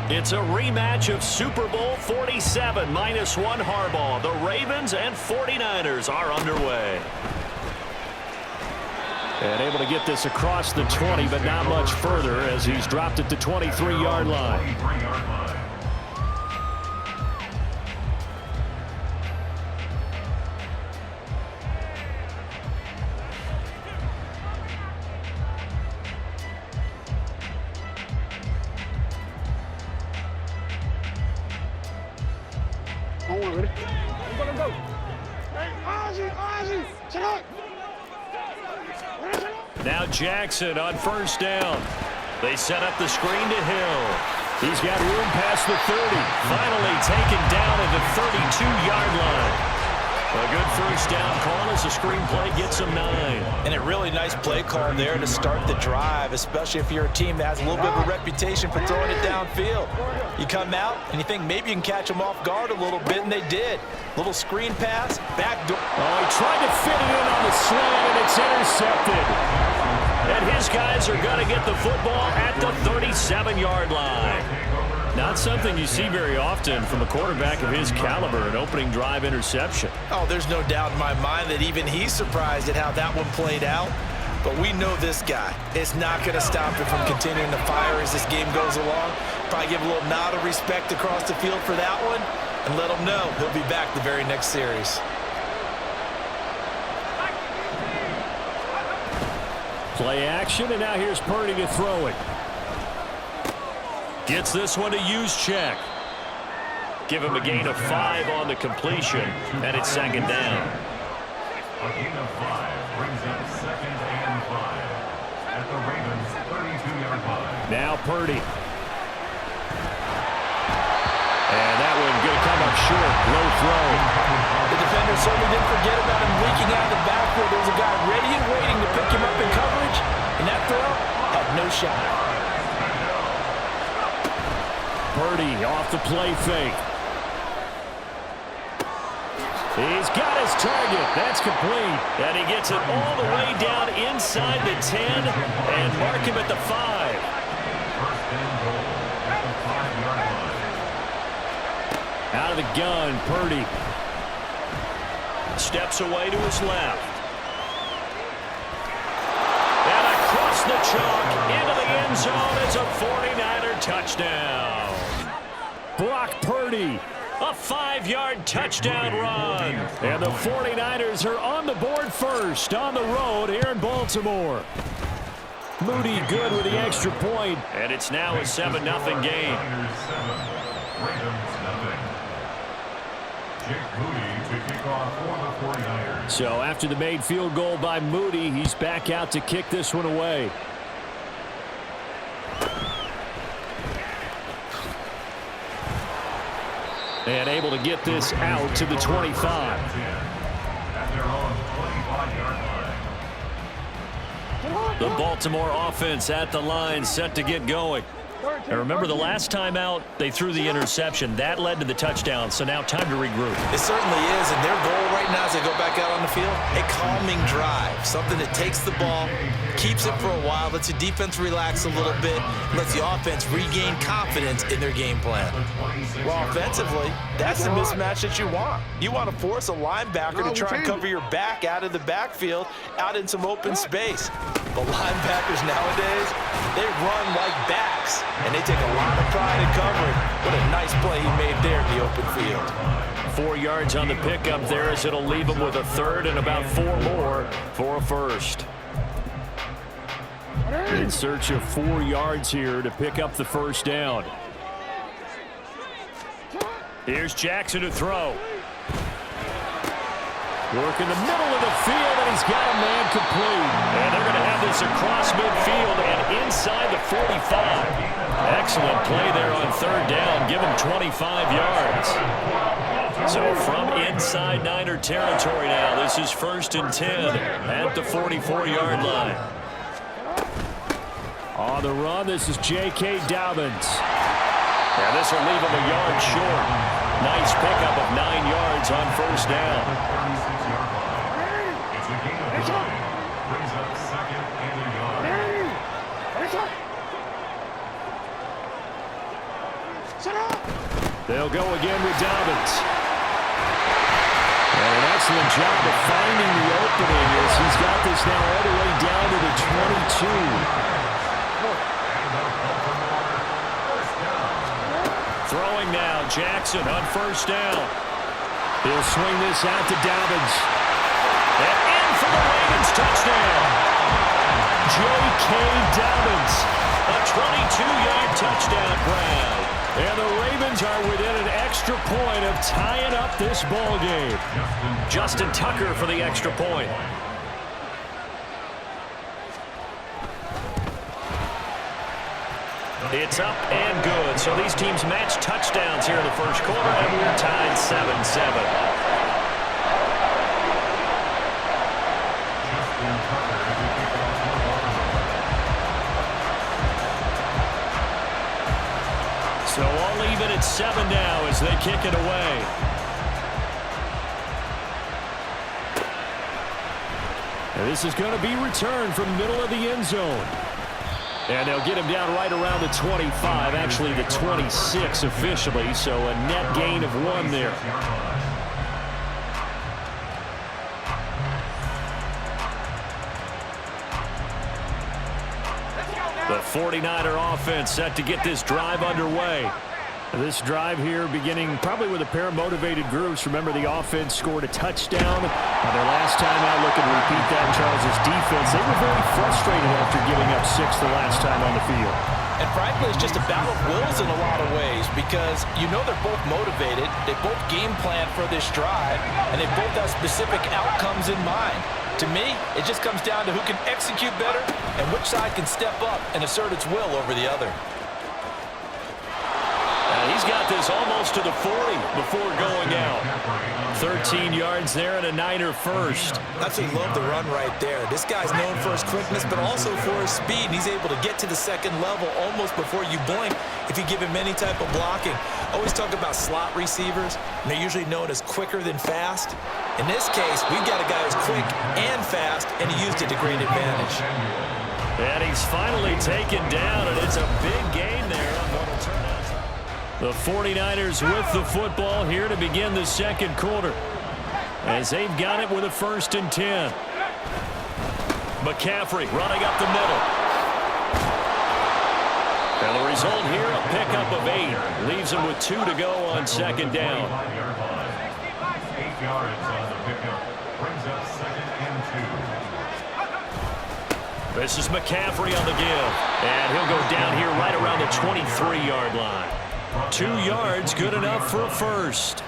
It's a rematch of Super Bowl 47 -1 Harbaugh. The Ravens and 49ers are underway. And able to get this across the 20, but not much further as he's dropped it to 23-yard line. Now Jackson on first down. They set up the screen to Hill. He's got room past the 30. Finally taken down at the 32-yard line. A good first down call as the screenplay gets him 9. And a really nice play call there to start the drive, especially if you're a team that has a little bit of a reputation for throwing it downfield. You come out and you think maybe you can catch them off guard a little bit, and they did. Little screen pass, back door. Oh, he tried to fit it in on the slant, and it's intercepted. And his guys are going to get the football at the 37-yard line. Not something you see very often from a quarterback of his caliber, an opening drive interception. Oh, there's no doubt in my mind that even he's surprised at how that one played out. But we know this guy is not going to stop him from continuing to fire as this game goes along. Probably give a little nod of respect across the field for that one and let him know he'll be back the very next series. Play action, and now here's Purdy to throw it. Gets this one to Juszczyk. Give him a gain of 5 on the completion, and it's second down. A gain of 5 brings up 2nd and 5 at the Ravens' 32-yard line. Now Purdy. And that one going to come up short. Low throw. The defender certainly didn't forget about him leaking out of the backfield. There was a guy ready and waiting to pick him up in coverage, and that throw had no shot. Purdy off the play fake. He's got his target. That's complete. And he gets it all the way down inside the 10 and mark him at the 5. First and goal at the 5-yard line. Out of the gun, Purdy. Steps away to his left. And across the chalk into the end zone. It's a 49er touchdown. Brock Purdy, a 5-yard touchdown run. And the 49ers are on the board first on the road here in Baltimore. Moody good with the extra point, and it's now a 7-0 game. So after the made field goal by Moody, he's back out to kick this one away. And able to get this out to the 25. The Baltimore offense at the line, set to get going. And remember, the last time out, they threw the interception. That led to the touchdown, so now time to regroup. It certainly is, and their goal right now as they go back out on the field, a calming drive, something that takes the ball, keeps it for a while, lets the defense relax a little bit, lets the offense regain confidence in their game plan. Well, offensively, that's the mismatch that you want. You want to force a linebacker to try and cover your back out of the backfield, out in some open space. The linebackers nowadays, they run like backs, and they take a lot of pride in covering. What a nice play he made there in the open field. 4 yards on the pickup there as it'll leave him with a third and about 4 more for a first. In search of 4 yards here to pick up the first down. Here's Jackson to throw. Work in the middle of the field, and he's got a man complete. And they're going to have this across midfield and inside the 45. Excellent play there on third down. Give him 25 yards. So from inside Niner territory now, this is 1st and 10 at the 44-yard line. On the run, this is J.K. Dobbins. Yeah, this will leave him a yard short. Nice pickup of 9 yards on first down. It's a gain of 9. Brings up 2nd and a yard. They'll go again with Dobbins. And an excellent job of finding the opening as he's got this now all the way down to the 22. Throwing now, Jackson on first down. He'll swing this out to Dobbins. And in for the Ravens touchdown. J.K. Dobbins, a 22-yard touchdown grab. And the Ravens are within an extra point of tying up this ball game. Justin Tucker for the extra point. It's up and good. So these teams match touchdowns here in the first quarter, and we're tied 7-7. So all even at 7 now as they kick it away. And this is going to be returned from the middle of the end zone. And they'll get him down right around the 25, actually the 26 officially, so a net gain of 1 there. The 49er offense set to get this drive underway. This drive here beginning probably with a pair of motivated groups. Remember, the offense scored a touchdown. Their last time out, looking to repeat that. Charles' defense, they were very frustrated after giving up 6 the last time on the field. And frankly, it's just a battle of wills in a lot of ways because you know they're both motivated. They both game plan for this drive, and they both have specific outcomes in mind. To me, it just comes down to who can execute better and which side can step up and assert its will over the other. He's got this almost to the 40 before going out. 13 yards there and a Niner first. Absolutely love the run right there. This guy's known for his quickness, but also for his speed. And he's able to get to the second level almost before you blink if you give him any type of blocking. I always talk about slot receivers, and they're usually known as quicker than fast. In this case, we've got a guy who's quick and fast, and he used it to great advantage. And he's finally taken down, and it's a big gain there on what will turn out. The 49ers with the football here to begin the second quarter, as they've got it with a 1st and 10. McCaffrey running up the middle. And the result here, a pickup of 8. Leaves him with 2 to go on second down. 8 yards on the pickup. Brings up 2nd and 2. This is McCaffrey on the give. And he'll go down here right around the 23-yard line. 2 yards, good enough for a first.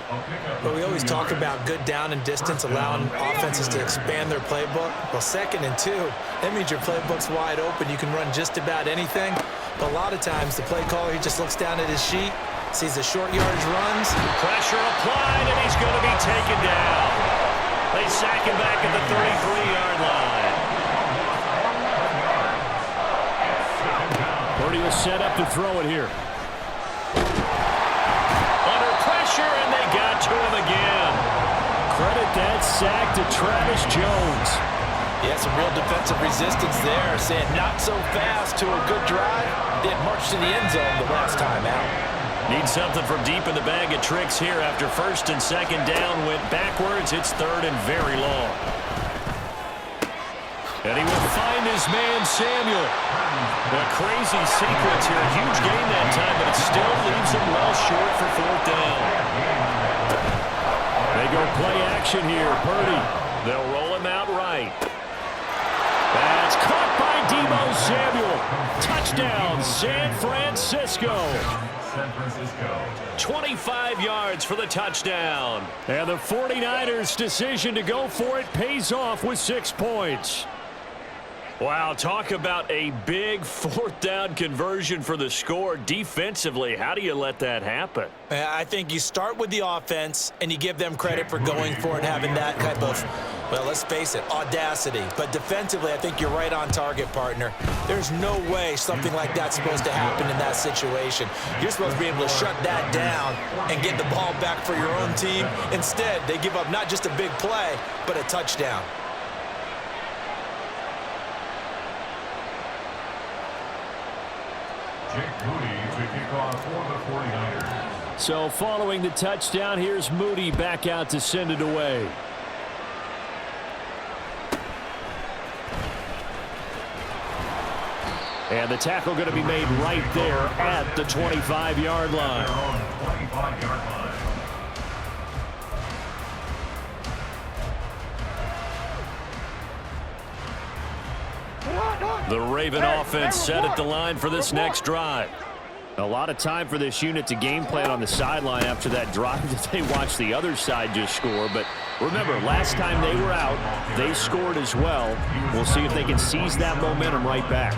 But we always talk about good down and distance, allowing offenses to expand their playbook. Well, 2nd and 2, that means your playbook's wide open. You can run just about anything. But a lot of times, the play caller, he just looks down at his sheet, sees the short yardage runs. Pressure applied, and he's going to be taken down. They sack him back at the 33-yard line. Purdy will set up to throw it here. Under pressure, and they got to him again. Credit that sack to Travis Jones. Yeah, some real defensive resistance there, saying not so fast to a good drive. They had marched to the end zone the last time out. Need something from deep in the bag of tricks here after 1st and 2nd down went backwards. It's 3rd and very long. And he will find his man, Samuel. A crazy sequence here. A huge gain that time, but it still leaves him well short for 4th down. They go play action here. Purdy. They'll roll him out right. That's caught by Deebo Samuel. Touchdown, San Francisco. 25 yards for the touchdown. And the 49ers' decision to go for it pays off with 6 points. Wow, talk about a big 4th down conversion for the score. Defensively, how do you let that happen? I think you start with the offense, and you give them credit for going for it, having that type of, well, let's face it, audacity. But defensively, I think you're right on target, partner. There's no way something like that's supposed to happen in that situation. You're supposed to be able to shut that down and get the ball back for your own team. Instead, they give up not just a big play, but a touchdown. Jake Moody to kick off for the 49ers. So following the touchdown, here's Moody back out to send it away. And the tackle going to be made right there at the 25-yard line. 25-yard line. The Raven offense set at the line for this next drive. A lot of time for this unit to game plan on the sideline after that drive that they watched the other side just score. But remember, last time they were out, they scored as well. We'll see if they can seize that momentum right back.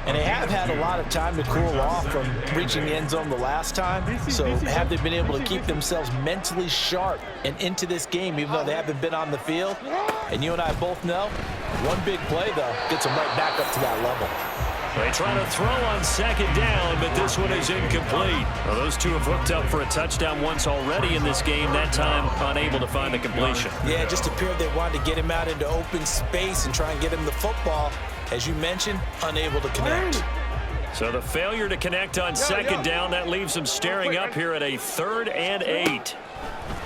And they have had a lot of time to cool off from reaching the end zone the last time. So have they been able to keep themselves mentally sharp and into this game, even though they haven't been on the field? And you and I both know, one big play, though, gets them right back up to that level. They try to throw on second down, but this one is incomplete. Well, those two have hooked up for a touchdown once already in this game, that time unable to find the completion. Yeah, it just appeared they wanted to get him out into open space and try and get him the football. As you mentioned, unable to connect. So the failure to connect on second down, that leaves them staring up here at a 3rd and 8.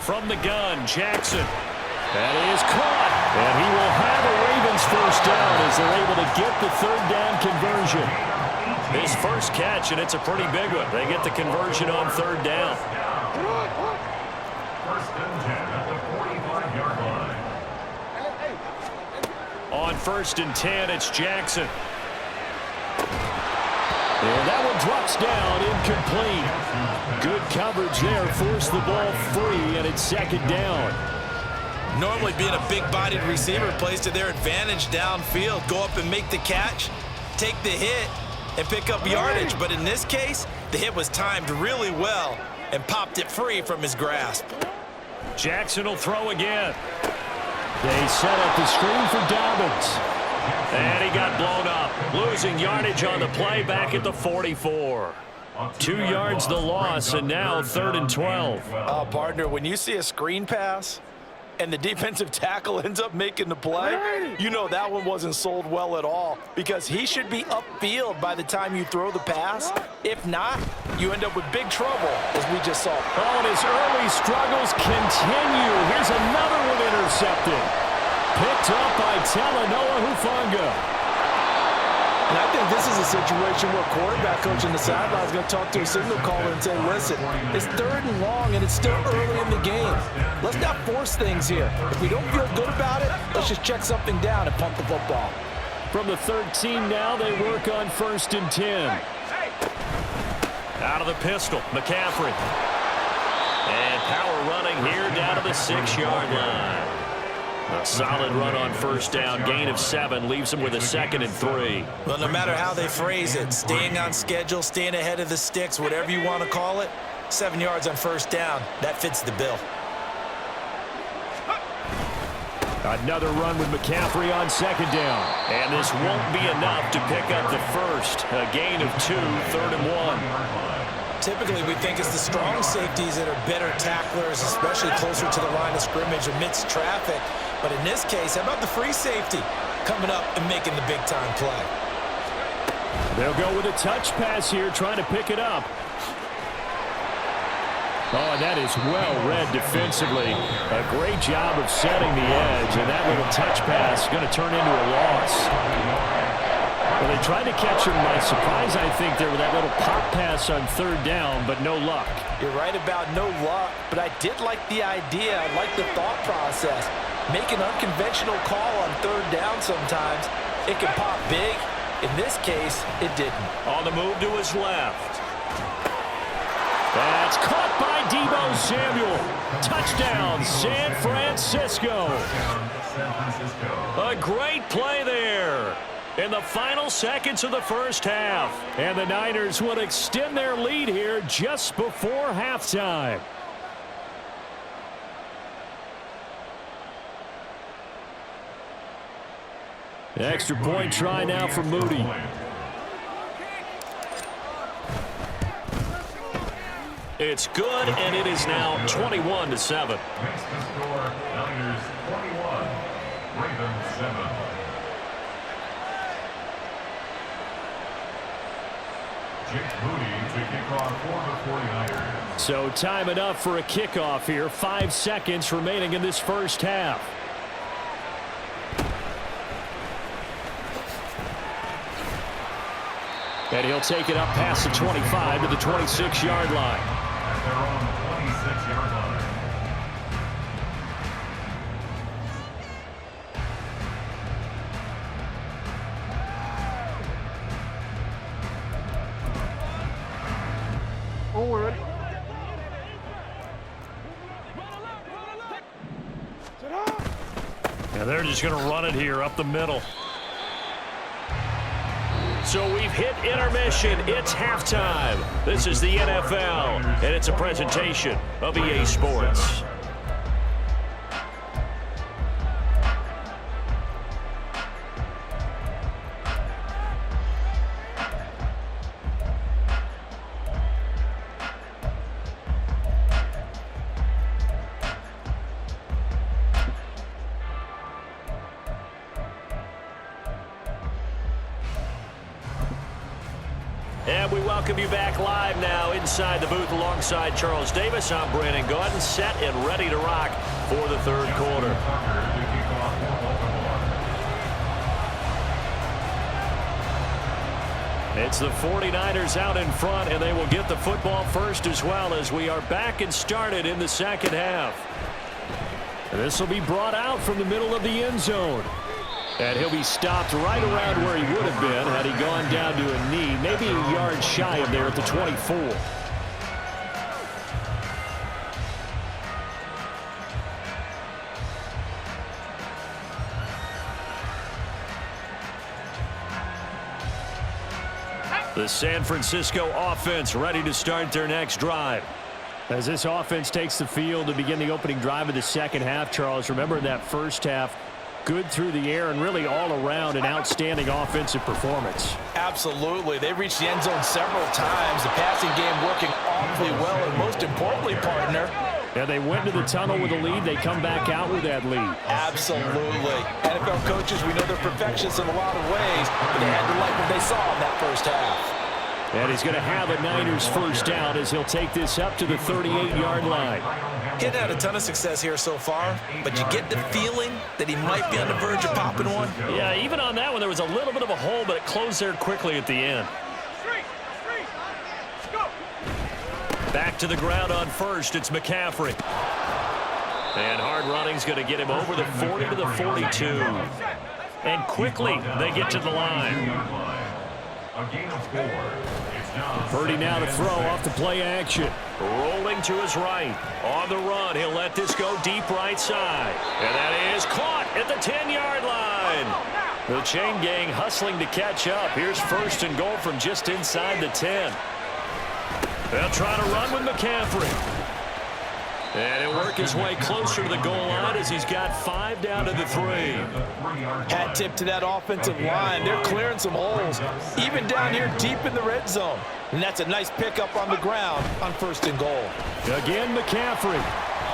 From the gun, Jackson. That is caught. And he will have a Ravens first down as they're able to get the 3rd down conversion. His first catch, and it's a pretty big one. They get the conversion on 3rd down. First and 10 at the 45-yard line. On 1st and 10, it's Jackson. And that one drops down, incomplete. Good coverage there, forced the ball free, and it's 2nd down. Normally being a big-bodied receiver plays to their advantage downfield. Go up and make the catch, take the hit, and pick up yardage. But in this case, the hit was timed really well and popped it free from his grasp. Jackson will throw again. They set up the screen for Dobbins. And he got blown up, losing yardage on the play back at the 44. 2 yards the loss, and now 3rd and 12. Partner, when you see a screen pass and the defensive tackle ends up making the play, you know that one wasn't sold well at all, because he should be upfield by the time you throw the pass. If not, you end up with big trouble, as we just saw. Oh, and his early struggles continue. Here's another one intercepted. Picked up by Talanoa Hufanga. And I think this is a situation where quarterback coach in the sideline is going to talk to a signal caller and say, listen, it's 3rd and long and it's still early in the game. Let's not force things here. If we don't feel good about it, let's just check something down and pump the football. From the 13 now, they work on 1st and 10. Out of the pistol, McCaffrey. And power running here down to the 6-yard line. A solid run on 1st down, gain of 7, leaves him with a 2nd and 3. Well, no matter how they phrase it, staying on schedule, staying ahead of the sticks, whatever you want to call it, 7 yards on 1st down, that fits the bill. Another run with McCaffrey on 2nd down. And this won't be enough to pick up the first. A gain of 2, 3rd and 1. Typically, we think it's the strong safeties that are better tacklers, especially closer to the line of scrimmage amidst traffic. But in this case, how about the free safety coming up and making the big-time play? They'll go with a touch pass here, trying to pick it up. Oh, and that is well read defensively. A great job of setting the edge, and that little touch pass is going to turn into a loss. Well, they tried to catch him by surprise, I think, there with that little pop pass on 3rd down, but no luck. You're right about no luck, but I did like the idea. I like the thought process. Make an unconventional call on 3rd down sometimes. It can pop big. In this case, it didn't. On the move to his left. That's caught by Deebo Samuel. Touchdown, San Francisco. A great play there in the final seconds of the first half. And the Niners will extend their lead here just before halftime. Extra point try now for Moody. It's good, and it is now 21-7. Makes the score Niners 21, Ravens 7. Jake Moody to kick off for the 49ers. So time enough for a kickoff here. 5 seconds remaining in this first half. And he'll take it up past the 25 to the 26-yard line. At their own 26-yard line. And they're just going to run it here up the middle. So we've hit intermission. It's halftime. This is the NFL, and it's a presentation of EA Sports. And we welcome you back live now inside the booth alongside Charles Davis. I'm Brandon Gordon, set and ready to rock for the third quarter. It's the 49ers out in front, and they will get the football first as well as we are back and started in the second half. This will be brought out from the middle of the end zone. And he'll be stopped right around where he would have been had he gone down to a knee, maybe a yard shy of there at the 24. The San Francisco offense ready to start their next drive. As this offense takes the field to begin the opening drive of the second half, Charles, remember in that first half, good through the air and really all around an outstanding offensive performance. Absolutely. They reached the end zone several times. The passing game working awfully well, and most importantly, partner. Yeah, they went to the tunnel with a lead. They come back out with that lead. Absolutely. NFL coaches, we know they're perfectionists in a lot of ways, but they had to like what they saw in that first half. And he's going to have a Niners first down as he'll take this up to the 38-yard line. He hadn't had a ton of success here so far, but you get the feeling that he might be on the verge of popping one. Yeah, even on that one, there was a little bit of a hole, but it closed there quickly at the end. Back to the ground on first, it's McCaffrey. And hard running's going to get him over the 40 to the 42. And quickly, they get to the line. A gain of 4. Purdy now to throw off the play action. Rolling to his right. On the run, he'll let this go deep right side. And that is caught at the 10-yard line. The chain gang hustling to catch up. Here's first and goal from just inside the 10. They'll try to run with McCaffrey. And he'll work his way closer to the goal line as he's got 5 down to the 3. Hat tip to that offensive line. They're clearing some holes, even down here deep in the red zone. And that's a nice pickup on the ground on first and goal. Again, McCaffrey.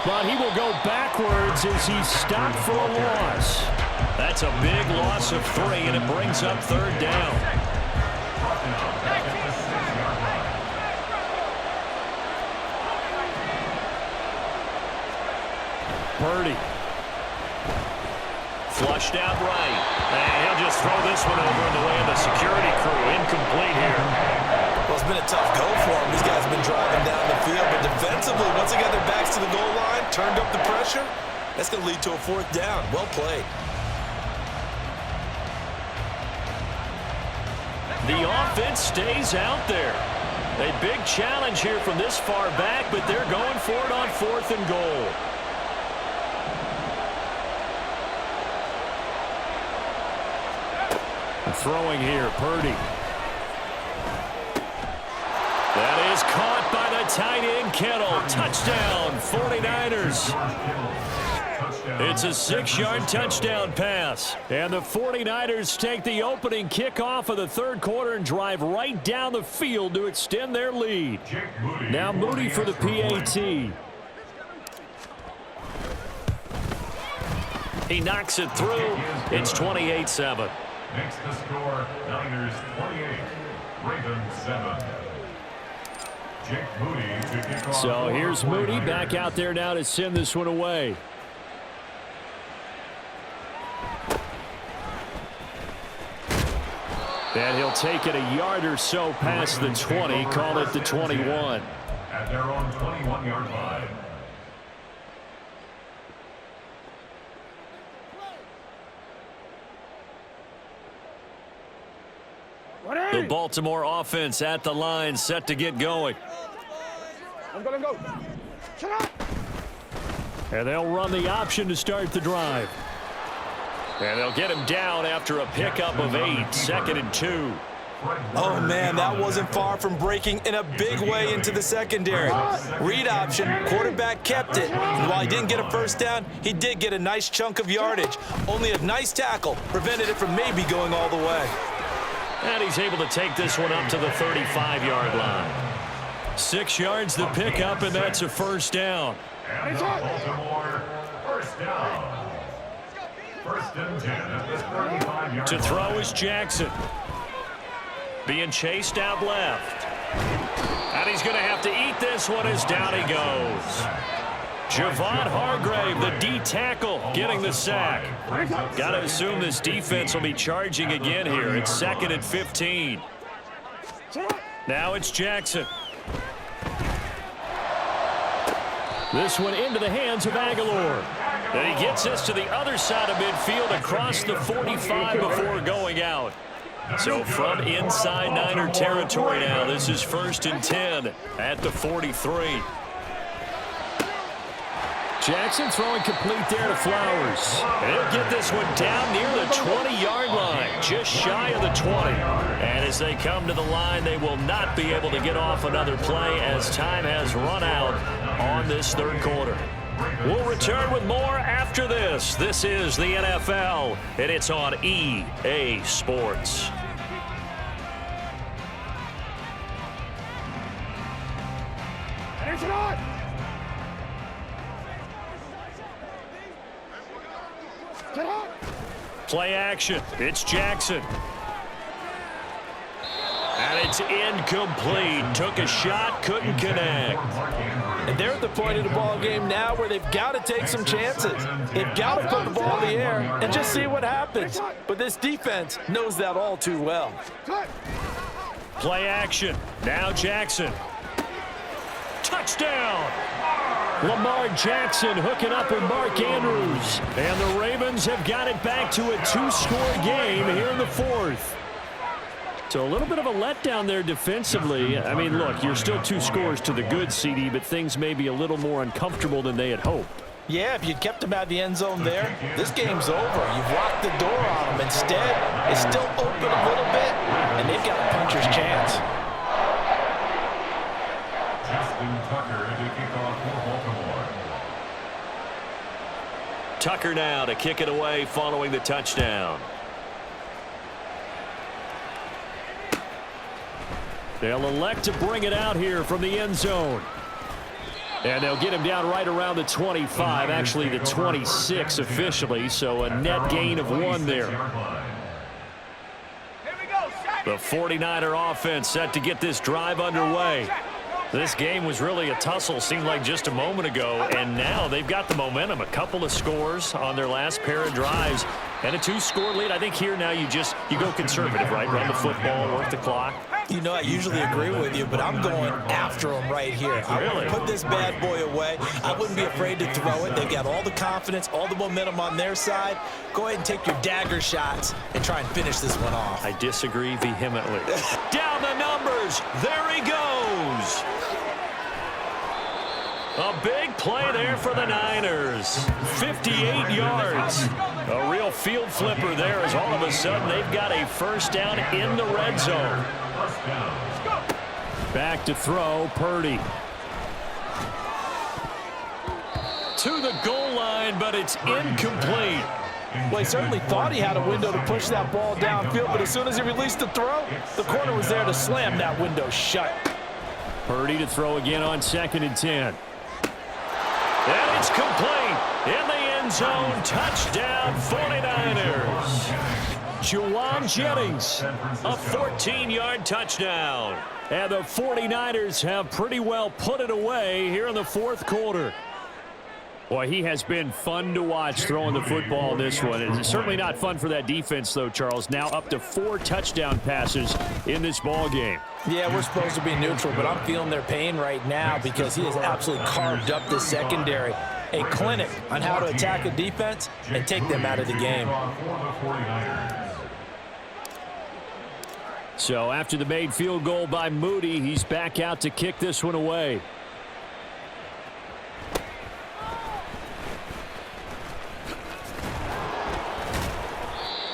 But he will go backwards as he's stopped for a loss. That's a big loss of 3, and it brings up third down. Purdy. Flushed out right. And he'll just throw this one over in the way of the security crew. Incomplete here. Well, it's been a tough go for him. These guys have been driving down the field. But defensively, once they got their backs to the goal line, turned up the pressure, that's going to lead to a fourth down. Well played. The offense stays out there. A big challenge here from this far back, but they're going for it on fourth and goal. Throwing here, Purdy. That is caught by the tight end, Kittle. Touchdown, 49ers. It's a 6-yard touchdown pass. And the 49ers take the opening kickoff of the third quarter and drive right down the field to extend their lead. Now Moody for the PAT. He knocks it through. It's 28-7. Makes the score Niners 28, Ravens 7. Jake Moody to kick off. So here's Moody back out there now to send this one away. And he'll take it a yard or so past the 20, call it the 21. At their own 21-yard line. The Baltimore offense at the line, set to get going. And they'll run the option to start the drive. And they'll get him down after a pickup of 8, 2nd and 2. Oh, man, that wasn't far from breaking in a big way into the secondary. Read option, quarterback kept it. And while he didn't get a first down, he did get a nice chunk of yardage. Only a nice tackle prevented it from maybe going all the way. And he's able to take this one up to the 35-yard line. 6 yards the pickup, and that's a first down. And Baltimore, first down. First and 10 at the 35-yard line. To throw is Jackson. Being chased out left. And he's going to have to eat this one as down he goes. Javon Hargrave, the D tackle, getting the sack. Got to assume this defense will be charging again here. It's 2nd and 15. Now it's Jackson. This one into the hands of Aguilar. And he gets this to the other side of midfield across the 45 before going out. So from inside Niner territory now, this is 1st and 10 at the 43. Jackson throwing complete there to Flowers. And he'll get this one down near the 20-yard line, just shy of the 20. And as they come to the line, they will not be able to get off another play as time has run out on this 3rd quarter. We'll return with more after this. This is the NFL, and it's on EA Sports. Play action. It's Jackson. And it's incomplete. Took a shot, couldn't connect. And they're at the point of the ball game now where they've got to take some chances. They've got to put the ball in the air and just see what happens. But this defense knows that all too well. Play action. Now Jackson. Touchdown! Lamar Jackson hooking up with Mark Andrews. And the Ravens have got it back to a 2-score game here in the 4th. So a little bit of a letdown there defensively. I mean, look, you're still 2 scores to the good, CD, but things may be a little more uncomfortable than they had hoped. Yeah, if you'd kept them out of the end zone there, this game's over. You've locked the door on them. Instead, it's still open a little bit, and they've got a puncher's chance. Justin Tucker to kick off for Baltimore. Tucker now to kick it away following the touchdown. They'll elect to bring it out here from the end zone. And they'll get him down right around the 25, actually the 26 officially, so a net gain of 1 there. The 49er offense set to get this drive underway. This game was really a tussle, seemed like just a moment ago, and now they've got the momentum. A couple of scores on their last pair of drives, and a 2-score lead. I think here now you go conservative, right? Run the football, work the clock. You know, I usually agree with you, but I'm going after him right here. I want to put this bad boy away. I wouldn't be afraid to throw it. They've got all the confidence, all the momentum on their side. Go ahead and take your dagger shots and try and finish this one off. I disagree vehemently. Down the numbers. There he goes. A big play there for the Niners. 58 yards. A real field flipper there as all of a sudden they've got a first down in the red zone. Back to throw, Purdy. To the goal line, but it's incomplete. Well, he certainly thought he had a window to push that ball downfield, but as soon as he released the throw, the corner was there to slam that window shut. Purdy to throw again on 2nd and 10. And it's complete. In the end zone, touchdown 49ers. Juwan Jennings, a 14-yard touchdown. And the 49ers have pretty well put it away here in the fourth quarter. Boy, he has been fun to watch throwing the football in this one. It's certainly not fun for that defense, though, Charles. Now up to 4 touchdown passes in this ball game. Yeah, we're supposed to be neutral, but I'm feeling their pain right now because he has absolutely carved up this secondary. A clinic on how to attack a defense and take them out of the game. So after the made field goal by Moody, he's back out to kick this one away.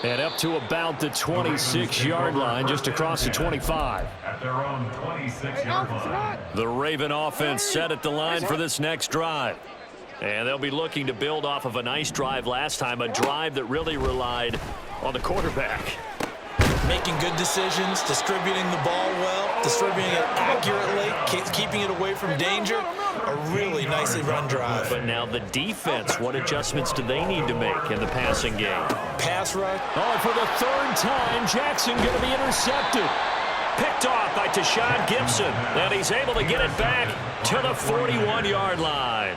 And up to about the 26-yard line, just across the 25. At their own 26-yard line. The Raven offense set at the line for this next drive. And they'll be looking to build off of a nice drive last time, a drive that really relied on the quarterback. Making good decisions, distributing the ball well, distributing it accurately, keeping it away from danger. A really nicely run drive. But now the defense, what adjustments do they need to make in the passing game? Pass rush. Oh, for the third time, Jackson going to be intercepted. Picked off by Tashawn Gibson. And he's able to get it back to the 41-yard line.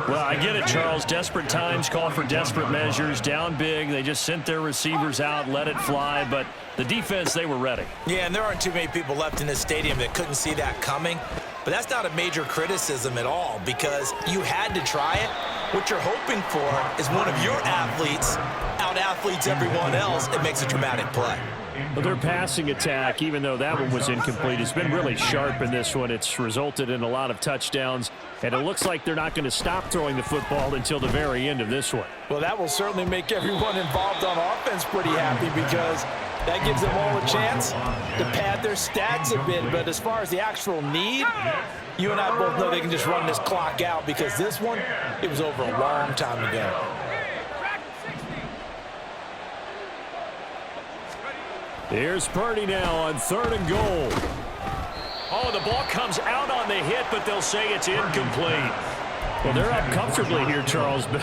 Well, I get it, Charles. Desperate times call for desperate measures. Down big. They just sent their receivers out, let it fly. But the defense, they were ready. Yeah, and there aren't too many people left in this stadium that couldn't see that coming. But that's not a major criticism at all because you had to try it. What you're hoping for is one of your athletes out-athletes everyone else. It makes a dramatic play. But their passing attack, even though that one was incomplete, has been really sharp in this one. It's resulted in a lot of touchdowns, and it looks like they're not going to stop throwing the football until the very end of this one. Well, that will certainly make everyone involved on offense pretty happy because that gives them all a chance to pad their stats a bit. But as far as the actual need, you and I both know they can just run this clock out because this one, it was over a long time ago. Here's Purdy now on 3rd and goal. Oh, the ball comes out on the hit, but they'll say it's incomplete. Well, they're up comfortably here, Charles, but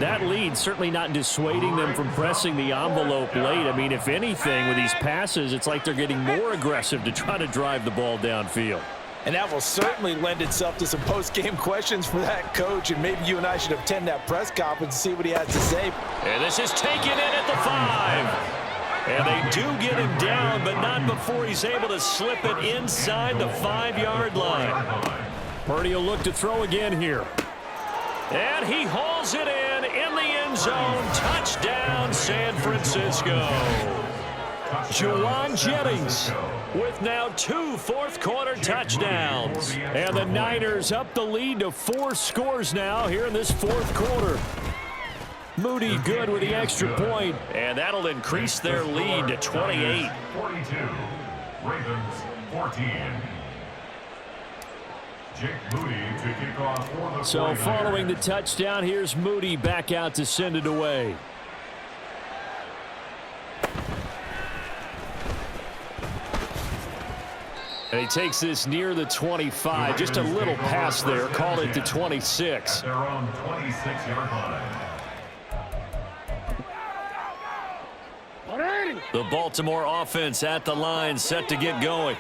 that lead certainly not dissuading them from pressing the envelope late. I mean, if anything, with these passes, it's like they're getting more aggressive to try to drive the ball downfield. And that will certainly lend itself to some post-game questions for that coach, and maybe you and I should attend that press conference and see what he has to say. And this is taken in at the 5. And they do get him down, but not before he's able to slip it inside the 5-yard line. Purdy will look to throw again here. And he hauls it in the end zone. Touchdown, San Francisco. Juwan Jennings with now 2 fourth-quarter touchdowns. And the Niners up the lead to 4 scores now here in this fourth quarter. Moody good with the extra point, and that'll increase their lead to 28. 42, Ravens 14. Jake Moody to kick off for the So 49ers. following the touchdown, here's Moody back out to send it away. And he takes this near the 25, just a little pass there, called it the 26. At their own 26-yard line. The Baltimore offense at the line, set to get going.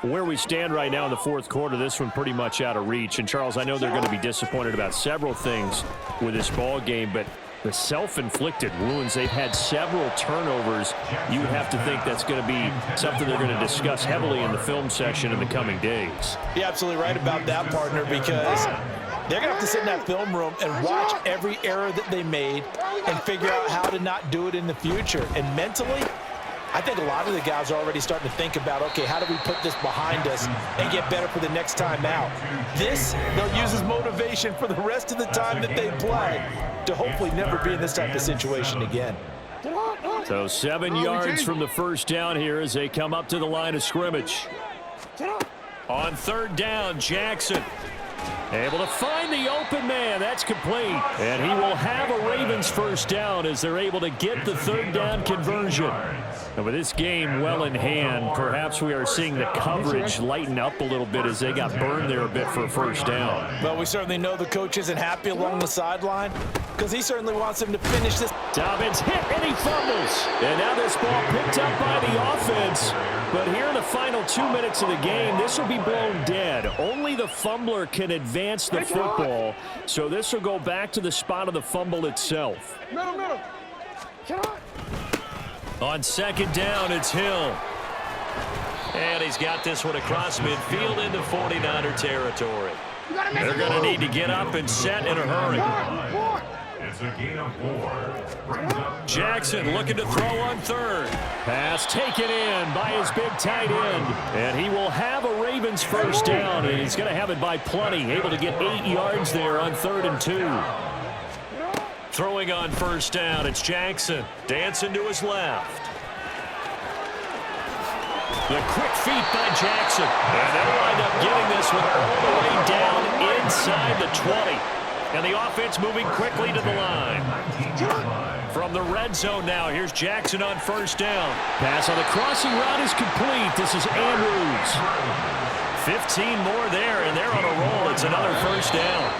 Where we stand right now in the fourth quarter, this one pretty much out of reach. And, Charles, I know they're going to be disappointed about several things with this ball game, but the self-inflicted wounds, they've had several turnovers. You would have to think that's going to be something they're going to discuss heavily in the film section in the coming days. You're absolutely right about that, partner, because they're going to have to sit in that film room and watch every error that they made and figure out how to not do it in the future. And mentally, I think a lot of the guys are already starting to think about, okay, how do we put this behind us and get better for the next time out? This, they'll use as motivation for the rest of the time that they play to hopefully never be in this type of situation again. So 7 yards from the first down here as they come up to the line of scrimmage. On 3rd down, Jackson able to find the open man. That's complete. And he will have a Ravens first down as they're able to get the 3rd down conversion. And with this game well in hand, perhaps we are seeing the coverage lighten up a little bit as they got burned there a bit for a first down. Well, we certainly know the coach isn't happy along the sideline because he certainly wants him to finish this. Dobbins hit and he fumbles. And now this ball picked up by the offense. But here in the final 2 minutes of the game, this will be blown dead. Only the fumbler can advance the football. So this will go back to the spot of the fumble itself. Middle. On second down, it's Hill. And he's got this one across midfield into 49er territory. They're going to need to get up and set in a hurry. It's a gain of 4. Brings up Jackson looking to throw on third. Pass taken in by his big tight end. And he will have a Ravens first down. And he's going to have it by plenty. Able to get 8 yards there on 3rd and 2. Throwing on first down, it's Jackson. Dancing to his left. The quick feet by Jackson. And they'll wind up getting this one all the way down inside the 20. And the offense moving quickly to the line. From the red zone now, here's Jackson on first down. Pass on the crossing route is complete. This is Andrews. 15 more there, and they're on a roll. It's another first down.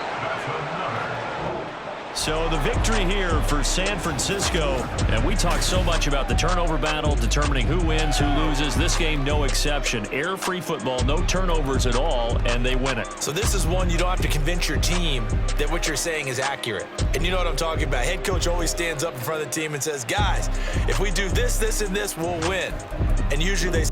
So the victory here for San Francisco, and we talk so much about the turnover battle, determining who wins, who loses. This game, no exception. Air-free football, no turnovers at all, and they win it. So this is one you don't have to convince your team that what you're saying is accurate. And you know what I'm talking about. Head coach always stands up in front of the team and says, guys, if we do this, this, and this, we'll win. And usually they